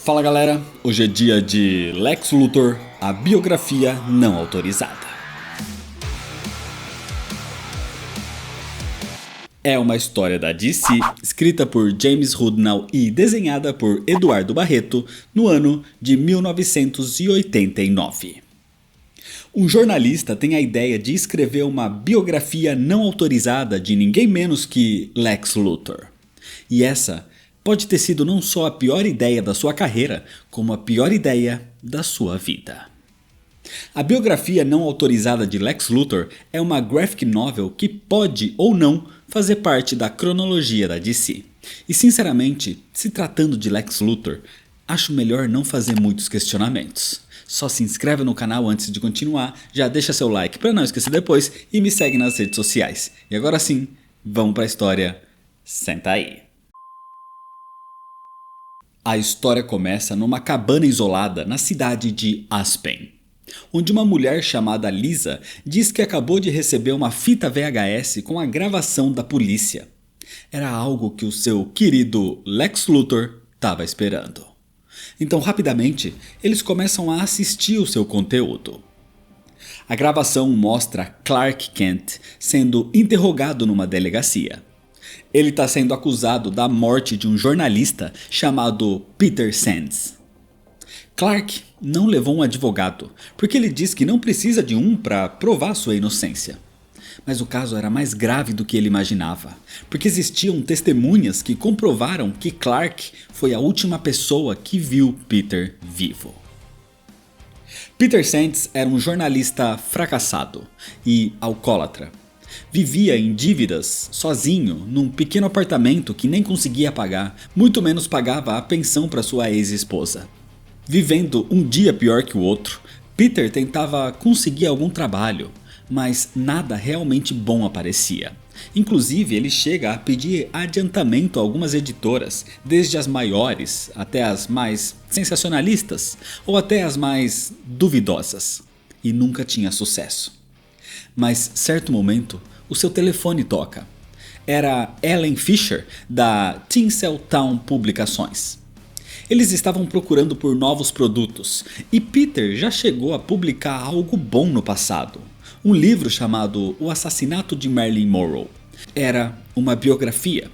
Fala galera, hoje é dia de Lex Luthor, a biografia não autorizada. É uma história da DC, escrita por James Hudnall e desenhada por Eduardo Barreto no ano de 1989. Um jornalista tem a ideia de escrever uma biografia não autorizada de ninguém menos que Lex Luthor. E essa pode ter sido não só a pior ideia da sua carreira, como a pior ideia da sua vida. A biografia não autorizada de Lex Luthor é uma graphic novel que pode ou não fazer parte da cronologia da DC. E sinceramente, se tratando de Lex Luthor, acho melhor não fazer muitos questionamentos. Só se inscreve no canal antes de continuar, já deixa seu like para não esquecer depois e me segue nas redes sociais. E agora sim, vamos para a história. Senta aí. A história começa numa cabana isolada na cidade de Aspen, onde uma mulher chamada Lisa diz que acabou de receber uma fita VHS com a gravação da polícia. Era algo que o seu querido Lex Luthor estava esperando. Então rapidamente eles começam a assistir o seu conteúdo. A gravação mostra Clark Kent sendo interrogado numa delegacia. Ele está sendo acusado da morte de um jornalista chamado Peter Sands. Clark não levou um advogado, porque ele diz que não precisa de um para provar sua inocência. Mas o caso era mais grave do que ele imaginava, porque existiam testemunhas que comprovaram que Clark foi a última pessoa que viu Peter vivo. Peter Sands era um jornalista fracassado e alcoólatra. Vivia em dívidas, sozinho, num pequeno apartamento que nem conseguia pagar, muito menos pagava a pensão para sua ex-esposa. Vivendo um dia pior que o outro, Peter tentava conseguir algum trabalho, mas nada realmente bom aparecia. Inclusive, ele chega a pedir adiantamento a algumas editoras, desde as maiores até as mais sensacionalistas, ou até as mais duvidosas, e nunca tinha sucesso. Mas, certo momento, o seu telefone toca. Era Ellen Fisher, da Tinseltown Publicações. Eles estavam procurando por novos produtos, e Peter já chegou a publicar algo bom no passado. Um livro chamado O Assassinato de Marilyn Monroe. Era uma biografia.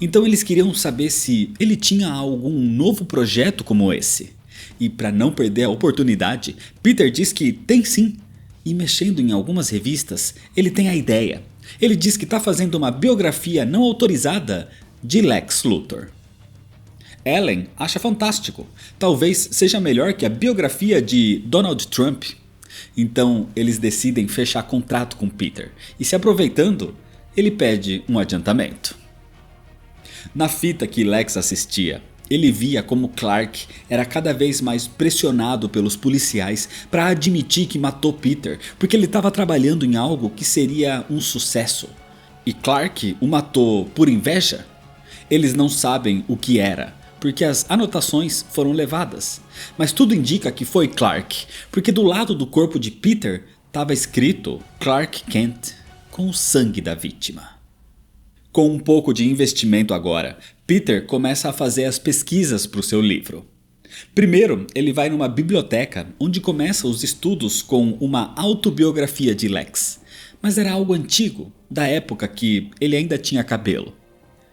Então eles queriam saber se ele tinha algum novo projeto como esse. E para não perder a oportunidade, Peter diz que tem sim. E mexendo em algumas revistas, ele tem a ideia. Ele diz que está fazendo uma biografia não autorizada de Lex Luthor. Ellen acha fantástico. Talvez seja melhor que a biografia de Donald Trump. Então eles decidem fechar contrato com Peter. E se aproveitando, ele pede um adiantamento. Na fita que Lex assistia, ele via como Clark era cada vez mais pressionado pelos policiais para admitir que matou Peter, porque ele estava trabalhando em algo que seria um sucesso. E Clark o matou por inveja? Eles não sabem o que era, porque as anotações foram levadas. Mas tudo indica que foi Clark, porque do lado do corpo de Peter estava escrito Clark Kent com o sangue da vítima. Com um pouco de investimento agora, Peter começa a fazer as pesquisas para o seu livro. Primeiro, ele vai numa biblioteca onde começa os estudos com uma autobiografia de Lex. Mas era algo antigo, da época que ele ainda tinha cabelo.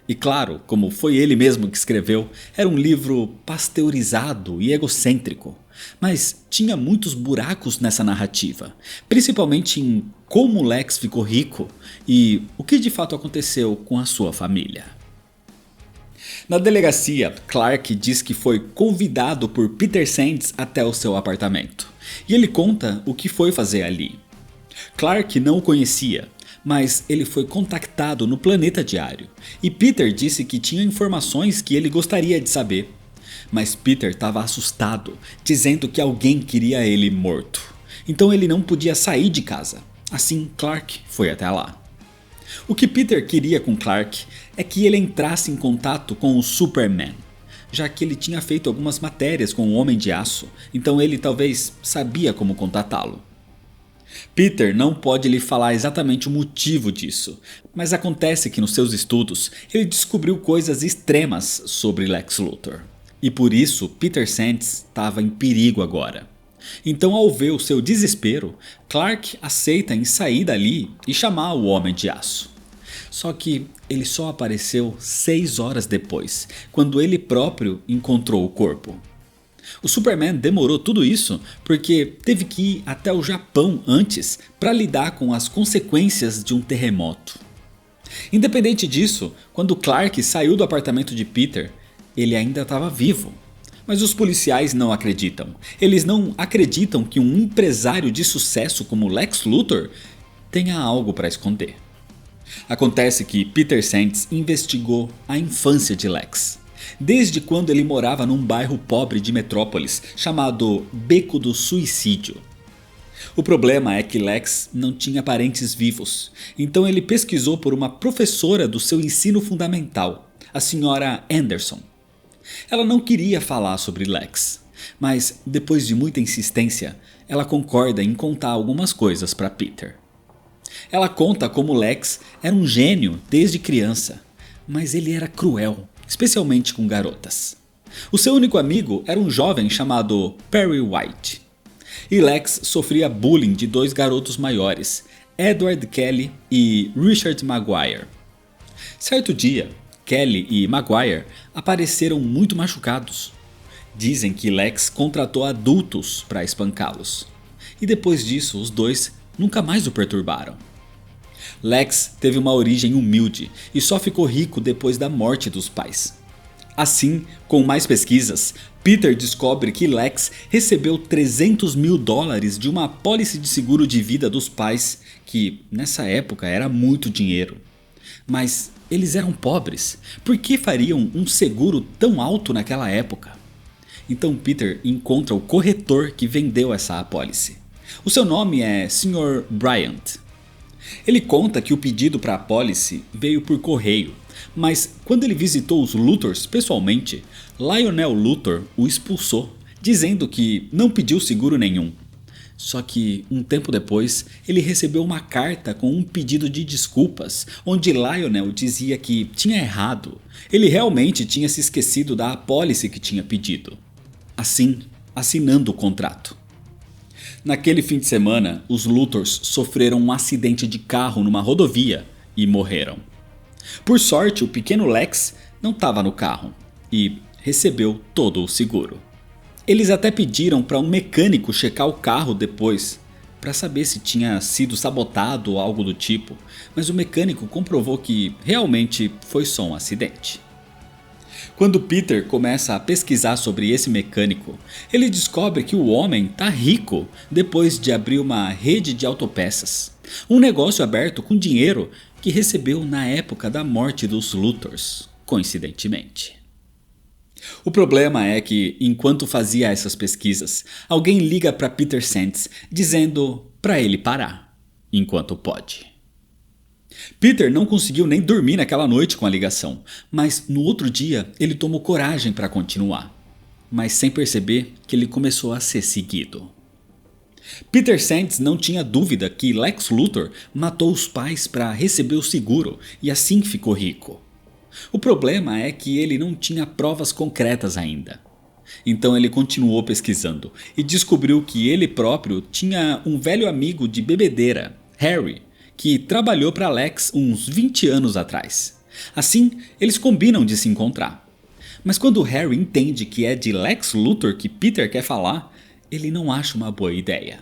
E claro, como foi ele mesmo que escreveu, era um livro pasteurizado e egocêntrico. Mas tinha muitos buracos nessa narrativa, principalmente em como Lex ficou rico e o que de fato aconteceu com a sua família. Na delegacia, Clark diz que foi convidado por Peter Sands até o seu apartamento, e ele conta o que foi fazer ali. Clark não o conhecia, mas ele foi contactado no Planeta Diário, e Peter disse que tinha informações que ele gostaria de saber. Mas Peter estava assustado, dizendo que alguém queria ele morto. Então ele não podia sair de casa. Assim, Clark foi até lá. O que Peter queria com Clark é que ele entrasse em contato com o Superman, já que ele tinha feito algumas matérias com o Homem de Aço, então ele talvez sabia como contatá-lo. Peter não pode lhe falar exatamente o motivo disso, mas acontece que nos seus estudos ele descobriu coisas extremas sobre Lex Luthor. E por isso Peter Sands estava em perigo agora. Então, ao ver o seu desespero, Clark aceita em sair dali e chamar o Homem de Aço. Só que ele só apareceu 6 horas depois, quando ele próprio encontrou o corpo. O Superman demorou tudo isso porque teve que ir até o Japão antes para lidar com as consequências de um terremoto. Independente disso, quando Clark saiu do apartamento de Peter, ele ainda estava vivo. Mas os policiais não acreditam. Eles não acreditam que um empresário de sucesso como Lex Luthor tenha algo para esconder. Acontece que Peter Sands investigou a infância de Lex, desde quando ele morava num bairro pobre de Metrópolis chamado Beco do Suicídio. O problema é que Lex não tinha parentes vivos, então ele pesquisou por uma professora do seu ensino fundamental, a senhora Anderson. Ela não queria falar sobre Lex, mas depois de muita insistência, ela concorda em contar algumas coisas para Peter. Ela conta como Lex era um gênio desde criança, mas ele era cruel, especialmente com garotas. O seu único amigo era um jovem chamado Perry White. E Lex sofria bullying de 2 garotos maiores, Edward Kelly e Richard Maguire. Certo dia, Kelly e Maguire apareceram muito machucados. Dizem que Lex contratou adultos para espancá-los. E depois disso, os dois nunca mais o perturbaram. Lex teve uma origem humilde e só ficou rico depois da morte dos pais. Assim, com mais pesquisas, Peter descobre que Lex recebeu $300 mil de uma apólice de seguro de vida dos pais, que nessa época era muito dinheiro. Mas eles eram pobres, por que fariam um seguro tão alto naquela época? Então Peter encontra o corretor que vendeu essa apólice. O seu nome é Sr. Bryant. Ele conta que o pedido para a apólice veio por correio, mas quando ele visitou os Luthors pessoalmente, Lionel Luthor o expulsou, dizendo que não pediu seguro nenhum. Só que um tempo depois, ele recebeu uma carta com um pedido de desculpas, onde Lionel dizia que tinha errado. Ele realmente tinha se esquecido da apólice que tinha pedido. Assim, assinando o contrato. Naquele fim de semana, os Luthors sofreram um acidente de carro numa rodovia e morreram. Por sorte, o pequeno Lex não estava no carro e recebeu todo o seguro. Eles até pediram para um mecânico checar o carro depois, para saber se tinha sido sabotado ou algo do tipo, mas o mecânico comprovou que realmente foi só um acidente. Quando Peter começa a pesquisar sobre esse mecânico, ele descobre que o homem está rico depois de abrir uma rede de autopeças, um negócio aberto com dinheiro que recebeu na época da morte dos Luthors, coincidentemente. O problema é que, enquanto fazia essas pesquisas, alguém liga para Peter Sands dizendo para ele parar, enquanto pode. Peter não conseguiu nem dormir naquela noite com a ligação, mas no outro dia ele tomou coragem para continuar, mas sem perceber que ele começou a ser seguido. Peter Sands não tinha dúvida que Lex Luthor matou os pais para receber o seguro e assim ficou rico. O problema é que ele não tinha provas concretas ainda. Então ele continuou pesquisando e descobriu que ele próprio tinha um velho amigo de bebedeira, Harry, que trabalhou para Lex uns 20 anos atrás. Assim, eles combinam de se encontrar. Mas quando Harry entende que é de Lex Luthor que Peter quer falar, ele não acha uma boa ideia.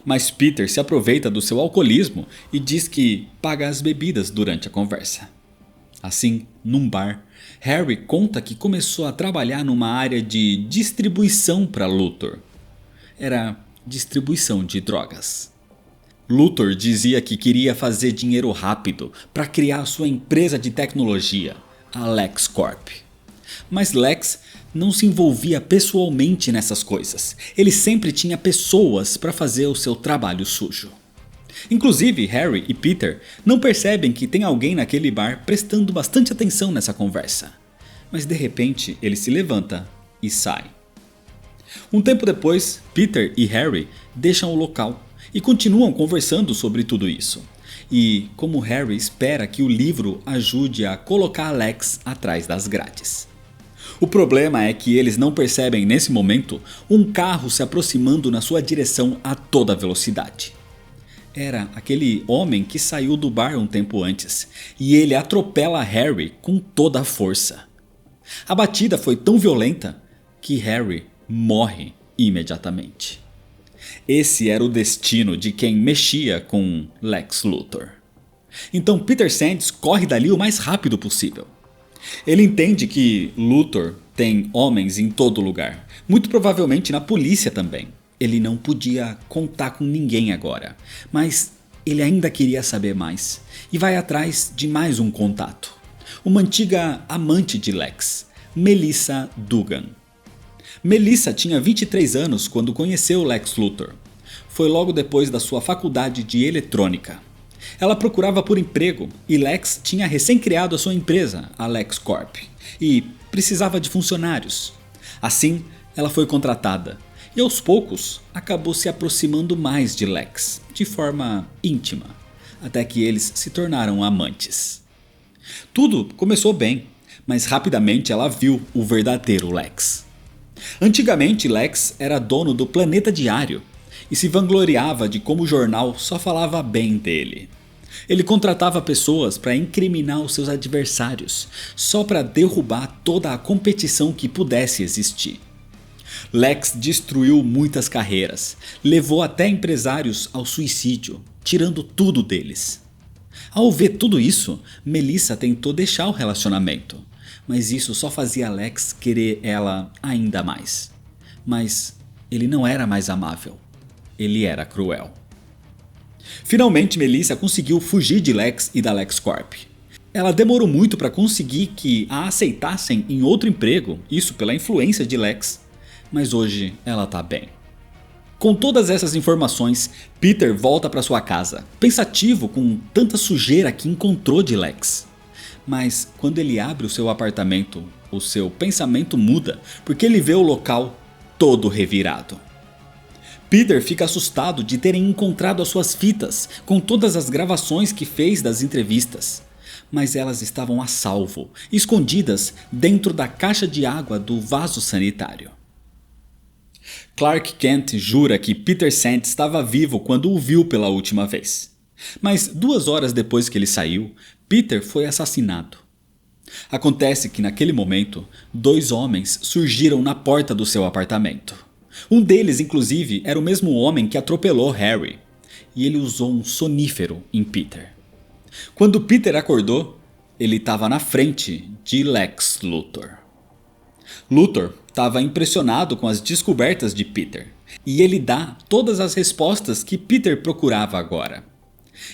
Mas Peter se aproveita do seu alcoolismo e diz que paga as bebidas durante a conversa. Assim, num bar, Harry conta que começou a trabalhar numa área de distribuição para Luthor. Era distribuição de drogas. Luthor dizia que queria fazer dinheiro rápido para criar sua empresa de tecnologia, a LexCorp. Mas Lex não se envolvia pessoalmente nessas coisas. Ele sempre tinha pessoas para fazer o seu trabalho sujo. Inclusive, Harry e Peter não percebem que tem alguém naquele bar prestando bastante atenção nessa conversa. Mas de repente ele se levanta e sai. Um tempo depois, Peter e Harry deixam o local e continuam conversando sobre tudo isso. E como Harry espera que o livro ajude a colocar Lex atrás das grades. O problema é que eles não percebem nesse momento um carro se aproximando na sua direção a toda velocidade. Era aquele homem que saiu do bar um tempo antes, e ele atropela Harry com toda a força. A batida foi tão violenta que Harry morre imediatamente. Esse era o destino de quem mexia com Lex Luthor. Então Peter Sands corre dali o mais rápido possível. Ele entende que Luthor tem homens em todo lugar, muito provavelmente na polícia também. Ele não podia contar com ninguém agora, mas ele ainda queria saber mais e vai atrás de mais um contato. Uma antiga amante de Lex, Melissa Dugan. Melissa tinha 23 anos quando conheceu Lex Luthor. Foi logo depois da sua faculdade de eletrônica. Ela procurava por emprego e Lex tinha recém-criado a sua empresa, a LexCorp, e precisava de funcionários. Assim, ela foi contratada e aos poucos acabou se aproximando mais de Lex, de forma íntima, até que eles se tornaram amantes. Tudo começou bem, mas rapidamente ela viu o verdadeiro Lex. Antigamente Lex era dono do Planeta Diário e se vangloriava de como o jornal só falava bem dele. Ele contratava pessoas para incriminar os seus adversários, só para derrubar toda a competição que pudesse existir. Lex destruiu muitas carreiras, levou até empresários ao suicídio, tirando tudo deles. Ao ver tudo isso, Melissa tentou deixar o relacionamento, mas isso só fazia Lex querer ela ainda mais. Mas ele não era mais amável, ele era cruel. Finalmente Melissa conseguiu fugir de Lex e da LexCorp. Ela demorou muito para conseguir que a aceitassem em outro emprego, isso pela influência de Lex, mas hoje ela tá bem. Com todas essas informações, Peter volta para sua casa, pensativo com tanta sujeira que encontrou de Lex. Mas quando ele abre o seu apartamento, o seu pensamento muda porque ele vê o local todo revirado. Peter fica assustado de terem encontrado as suas fitas com todas as gravações que fez das entrevistas. Mas elas estavam a salvo, escondidas dentro da caixa de água do vaso sanitário. Clark Kent jura que Peter Sands estava vivo quando o viu pela última vez. Mas 2 horas depois que ele saiu, Peter foi assassinado. Acontece que naquele momento, 2 homens surgiram na porta do seu apartamento. Um deles, inclusive, era o mesmo homem que atropelou Harry, e ele usou um sonífero em Peter. Quando Peter acordou, ele estava na frente de Lex Luthor. Luthor estava impressionado com as descobertas de Peter, e ele dá todas as respostas que Peter procurava agora.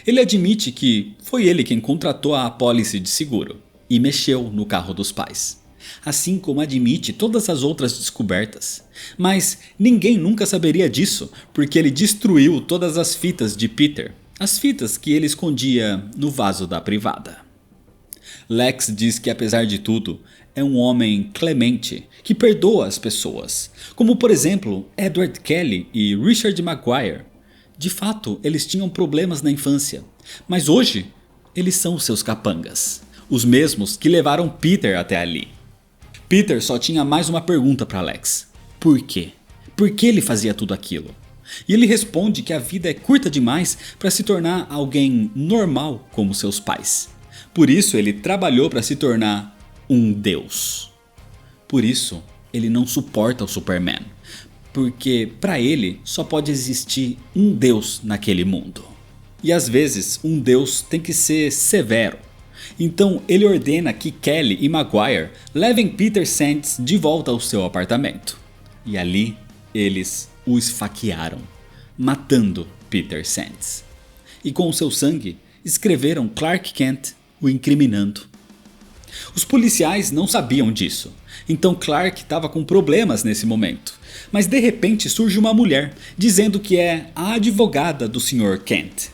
Ele admite que foi ele quem contratou a apólice de seguro e mexeu no carro dos pais. Assim como admite todas as outras descobertas. Mas ninguém nunca saberia disso, porque ele destruiu todas as fitas de Peter, as fitas que ele escondia no vaso da privada. Lex diz que apesar de tudo, é um homem clemente, que perdoa as pessoas, como por exemplo Edward Kelly e Richard Maguire. De fato, eles tinham problemas na infância, mas hoje eles são os seus capangas, os mesmos que levaram Peter até ali. Peter só tinha mais uma pergunta para Lex. Por quê? Por que ele fazia tudo aquilo? E ele responde que a vida é curta demais para se tornar alguém normal como seus pais. Por isso ele trabalhou para se tornar um deus. Por isso ele não suporta o Superman, porque para ele só pode existir um deus naquele mundo. E às vezes um deus tem que ser severo. Então ele ordena que Kelly e Maguire levem Peter Sands de volta ao seu apartamento. E ali eles o esfaquearam, matando Peter Sands. E com o seu sangue escreveram Clark Kent o incriminando. Os policiais não sabiam disso, então Clark estava com problemas nesse momento. Mas de repente surge uma mulher dizendo que é a advogada do Sr. Kent.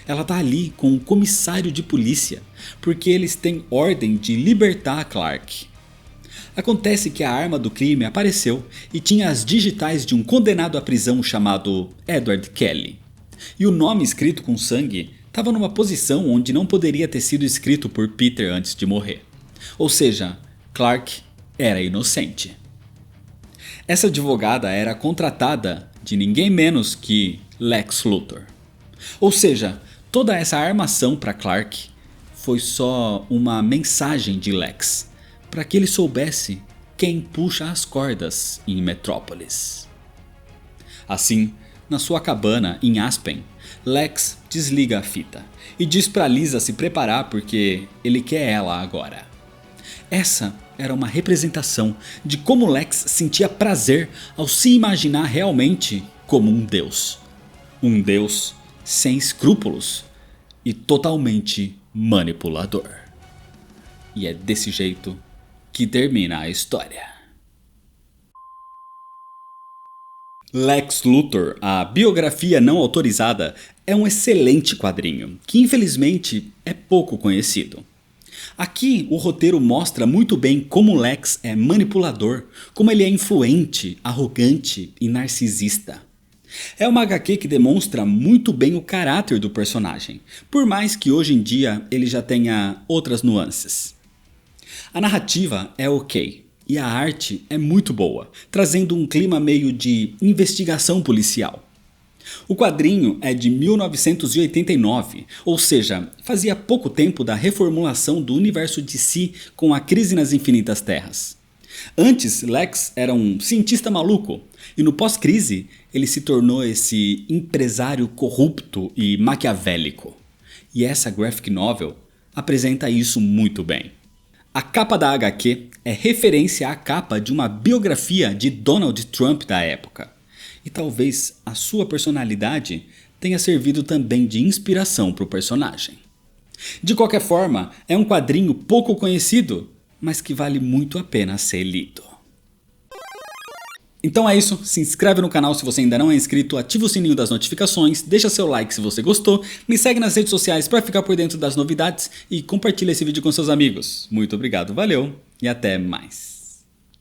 Ela está ali com um comissário de polícia, porque eles têm ordem de libertar Clark. Acontece que a arma do crime apareceu e tinha as digitais de um condenado à prisão chamado Edward Kelly. E o nome escrito com sangue estava numa posição onde não poderia ter sido escrito por Peter antes de morrer. Ou seja, Clark era inocente. Essa advogada era contratada de ninguém menos que Lex Luthor. Ou seja, toda essa armação para Clark foi só uma mensagem de Lex para que ele soubesse quem puxa as cordas em Metrópolis. Assim, na sua cabana em Aspen, Lex desliga a fita e diz para Lisa se preparar porque ele quer ela agora. Essa era uma representação de como Lex sentia prazer ao se imaginar realmente como um deus. Um deus sem escrúpulos e totalmente manipulador. E é desse jeito que termina a história. Lex Luthor, a biografia não autorizada, é um excelente quadrinho, que infelizmente é pouco conhecido. Aqui o roteiro mostra muito bem como Lex é manipulador, como ele é influente, arrogante e narcisista. É uma HQ que demonstra muito bem o caráter do personagem, por mais que hoje em dia ele já tenha outras nuances. A narrativa é ok, e a arte é muito boa, trazendo um clima meio de investigação policial. O quadrinho é de 1989, ou seja, fazia pouco tempo da reformulação do universo DC com a Crise nas Infinitas Terras. Antes, Lex era um cientista maluco, e no pós-crise ele se tornou esse empresário corrupto e maquiavélico. E essa graphic novel apresenta isso muito bem. A capa da HQ é referência à capa de uma biografia de Donald Trump da época. E talvez a sua personalidade tenha servido também de inspiração para o personagem. De qualquer forma, é um quadrinho pouco conhecido, mas que vale muito a pena ser lido. Então é isso, se inscreve no canal se você ainda não é inscrito, ativa o sininho das notificações, deixa seu like se você gostou, me segue nas redes sociais para ficar por dentro das novidades e compartilha esse vídeo com seus amigos. Muito obrigado, valeu e até mais.